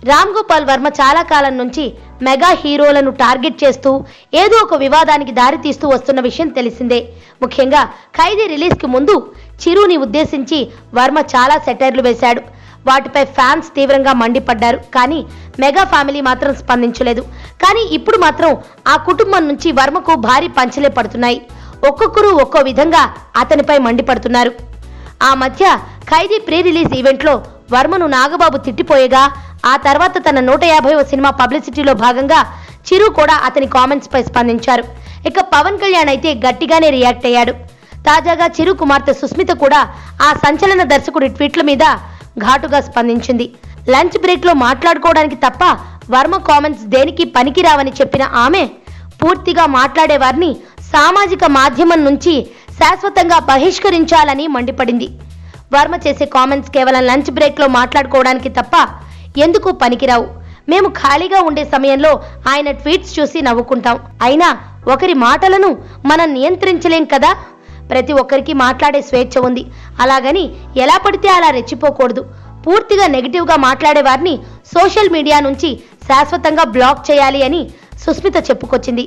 రామ్ గోపాల్ వర్మ చాలా కాలం నుంచి mega హీరోలను target చేస్తూ ఏదో ఒక వివాదానికి దారితీస్తూ వస్తున్న విషయం తెలిసిందే. ముఖ్యంగా ఖైదీ రిలీజ్కి ముందు చిరుని ఉద్దేశించి వర్మ చాలా సెటైర్లు వేశాడు. వాటిపై ఫ్యాన్స్ తీవ్రంగా మండిపడ్డారు. కానీ మెగా ఫ్యామిలీ మాత్రం స్పందించలేదు. కానీ ఇప్పుడు మాత్రం ఆ కుటుంబం నుంచి వర్మకు భారీ పంచలే పడుతున్నాయి. ఒక్కొక్కరు ఒక్కో విధంగా అతనిపై మండిపడుతున్నారు. ఆ మధ్య ఖైదీ ప్రీ రిలీజ్ ఈవెంట్లో వర్మను నాగబాబు తిట్టిపోయేగా ఆ తర్వాత తన 150వ సినిమా పబ్లిసిటీలో భాగంగా చిరు కూడా అతని కామెంట్స్ పై స్పందించారు. ఇక పవన్ కళ్యాణ్ అయితే గట్టిగానే రియాక్ట్ అయ్యాడు. తాజాగా చిరు కుమార్తె సుస్మిత కూడా ఆ సంచలన దర్శకుడి ట్వీట్ల మీద ఘాటుగా స్పందించింది. లంచ్ బ్రేక్ లో మాట్లాడుకోవడానికి తప్ప వర్మ కామెంట్స్ దేనికి పనికిరావని చెప్పిన ఆమె పూర్తిగా మాట్లాడే వారిని సామాజిక మాధ్యమం నుంచి శాశ్వతంగా బహిష్కరించాలని మండిపడింది. వర్మ చేసే కామెంట్స్ కేవలం లంచ్ బ్రేక్ లో మాట్లాడుకోవడానికి తప్ప ఎందుకు పనికిరావు. మేము ఖాళీగా ఉండే సమయంలో ఆయన ట్వీట్స్ చూసి నవ్వుకుంటాం. అయినా ఒకరి మాటలను మనం నియంత్రించలేం కదా. ప్రతి ఒక్కరికి మాట్లాడే స్వేచ్ఛ ఉంది. అలాగని ఎలా పడితే అలా రెచ్చిపోకూడదు. పూర్తిగా నెగిటివ్గా మాట్లాడే వారిని సోషల్ మీడియా నుంచి శాశ్వతంగా బ్లాక్ చేయాలి అని సుస్మిత చెప్పుకొచ్చింది.